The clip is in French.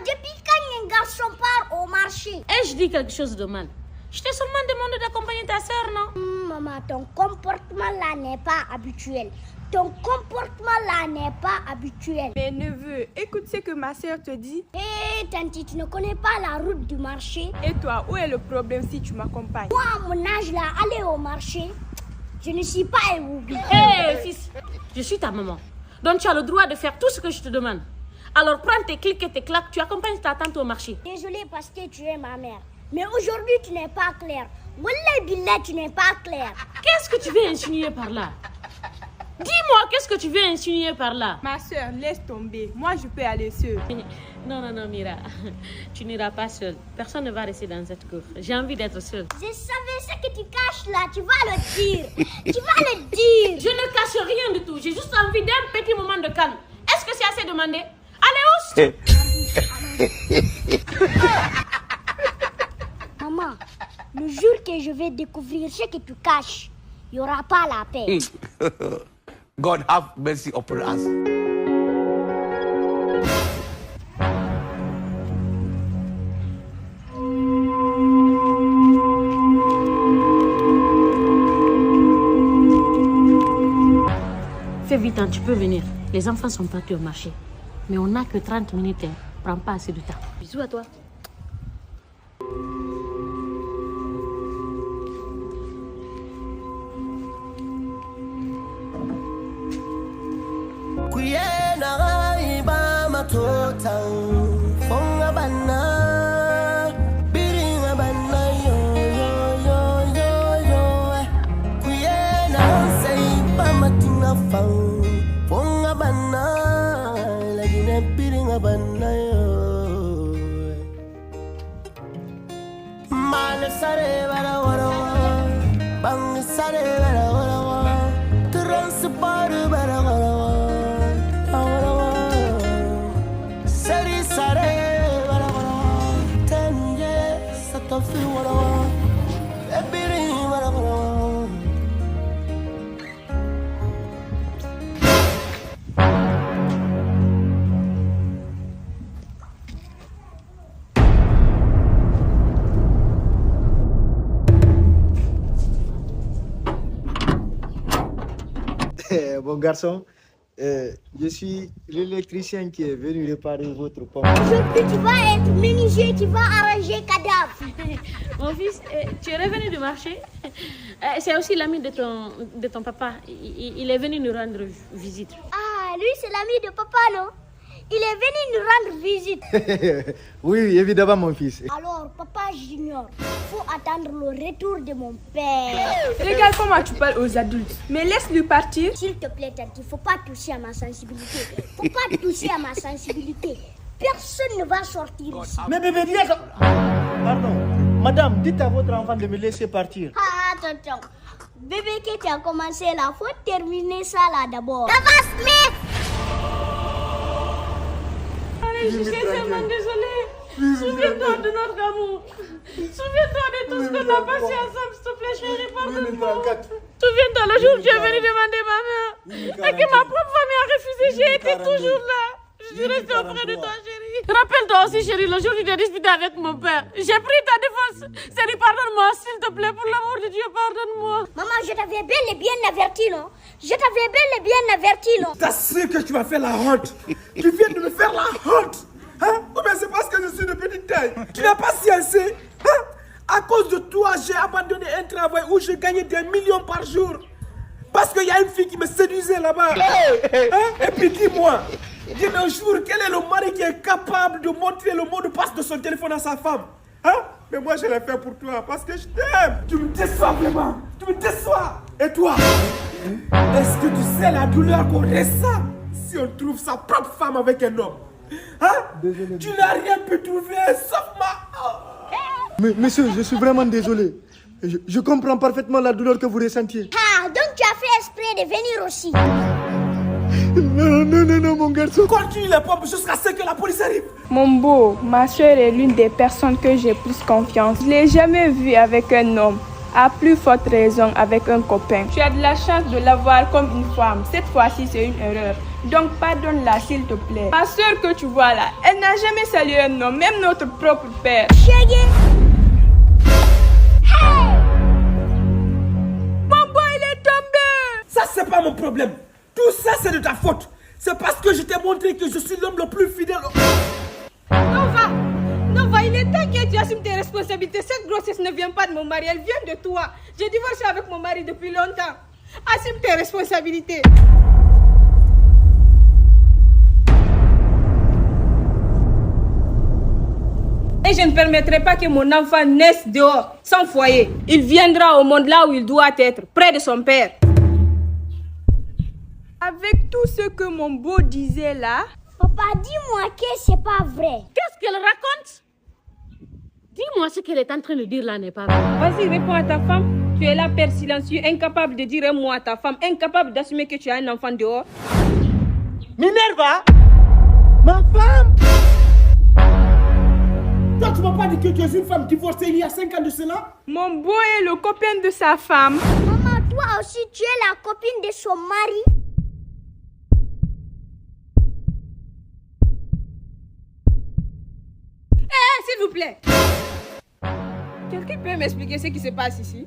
depuis quand un garçon part au marché? Ai-je dit quelque chose de mal? Je t'ai seulement demandé d'accompagner ta sœur, non? Maman, ton comportement là n'est pas habituel. Ton comportement là n'est pas habituel. Mais neveu, écoute ce que ma sœur te dit. Hé, tanti, tu ne connais pas la route du marché? Et toi, où est le problème si tu m'accompagnes? Moi, à mon âge là, aller au marché, je ne suis pas un oubli. Hé, fils, je suis ta maman. Donc tu as le droit de faire tout ce que je te demande. Alors prends tes clics et tes claques, tu accompagnes ta tante au marché. Désolée parce que tu es ma mère. Mais aujourd'hui, tu n'es pas claire. Wallah billah, tu n'es pas claire. Qu'est-ce que tu veux insinuer par là? Dis-moi, qu'est-ce que tu veux insinuer par là? Ma soeur, laisse tomber. Moi, je peux aller seule. Non, Mira. Tu n'iras pas seule. Personne ne va rester dans cette cour. J'ai envie d'être seule. Je savais ce que tu caches là. Tu vas le dire. Tu vas le dire. Je ne cache rien du tout. J'ai juste envie d'un petit moment de calme. Est-ce que c'est assez demandé? Allez, oust! Maman, le jour que je vais découvrir ce que tu caches, il n'y aura pas la paix. God have mercy upon us. Fais vite, hein, tu peux venir. Les enfants sont partis au marché. Mais on n'a que 30 minutes. Hein. Prends pas assez de temps. Bisous à toi. Bon garçon, je suis l'électricien qui est venu réparer votre pomme. Aujourd'hui, tu vas être menuisier, tu vas arranger cadavre. Mon fils, tu es revenu du marché. C'est aussi l'ami de ton papa. Il est venu nous rendre visite. Ah, lui, c'est l'ami de papa, non? Il est venu nous rendre visite. Oui, évidemment, mon fils. Alors, papa Junior, faut attendre le retour de mon père. Regarde comment tu parles aux adultes. Mais laisse-lui partir. S'il te plaît, tante, faut pas toucher à ma sensibilité. Faut pas toucher à ma sensibilité. Personne ne va sortir ici. Mais bébé, dis Pardon. Madame, dites à votre enfant de me laisser partir. Ah, tonton. Bébé, que tu as commencé là, faut terminer ça là d'abord. Ça va se mettre. Je suis tellement désolée. Souviens-toi de notre amour. Souviens-toi de tout ce qu'on a passé ensemble, s'il te plaît, chérie, pardonne-moi. Souviens-toi le jour où tu es venu demander ma main et que ma propre famille a refusé, j'ai été toujours là. Je suis restée auprès de toi, chérie. Rappelle-toi aussi, chérie, le jour où tu t'es disputé avec mon père. J'ai pris ta défense. Chérie, pardonne-moi, s'il te plaît, pour l'amour de Dieu, pardonne-moi. Maman, je t'avais bel et bien averti, non? Je t'avais bel et bien averti, non? T'assures que tu vas faire la honte. Tu viens de me faire la honte. Hein? Ou bien c'est parce que je suis de petite taille. Tu n'as pas sciencé. Hein? À cause de toi, j'ai abandonné un travail où je gagnais des millions par jour. Parce qu'il y a une fille qui me séduisait là-bas. Hein? Et puis dis-moi, de nos jours, quel est le mari qui est capable de montrer le mot de passe de son téléphone à sa femme? Hein? Mais moi, je l'ai fait pour toi parce que je t'aime. Tu me déçois vraiment. Tu me déçois. Et toi, est-ce que tu sais la douleur qu'on ressent si on trouve sa propre femme avec un homme? Hein? Désolé. Tu n'as rien pu trouver sauf ma... Monsieur, je suis vraiment désolé. Je comprends parfaitement la douleur que vous ressentiez. Ah, donc tu as fait exprès de venir aussi. Non, mon garçon. Continue les pompes jusqu'à ce que la police arrive. Mon beau, ma soeur est l'une des personnes que j'ai plus confiance. Je ne l'ai jamais vue avec un homme. À plus forte raison avec un copain. Tu as de la chance de l'avoir comme une femme. Cette fois-ci, c'est une erreur. Donc pardonne-la s'il te plaît. Ma soeur que tu vois là, elle n'a jamais salué un homme, même notre propre père. Chérie. Mon boy, il est tombé. Ça, c'est pas mon problème. Tout ça, c'est de ta faute. C'est parce que je t'ai montré que je suis l'homme le plus fidèle. Nova, il est temps que tu assumes tes responsabilités. Cette grossesse ne vient pas de mon mari, elle vient de toi. J'ai divorcé avec mon mari depuis longtemps. Assume tes responsabilités. Et je ne permettrai pas que mon enfant naisse dehors, sans foyer. Il viendra au monde là où il doit être, près de son père. Avec tout ce que mon beau disait là, Papa, dis-moi que c'est pas vrai. Qu'est-ce qu'elle raconte? Dis-moi ce qu'elle est en train de dire là n'est pas vrai. Vas-y, réponds à ta femme. Tu es là, père silencieux, incapable de dire un mot à ta femme, incapable d'assumer que tu as un enfant dehors. Minerva, ma femme. Toi, tu m'as pas dit que tu es une femme divorcée il y a 5 ans de cela? mon beau est le copain de sa femme. Maman, toi aussi, tu es la copine de son mari. S'il vous plaît. Quelqu'un peut m'expliquer ce qui se passe ici?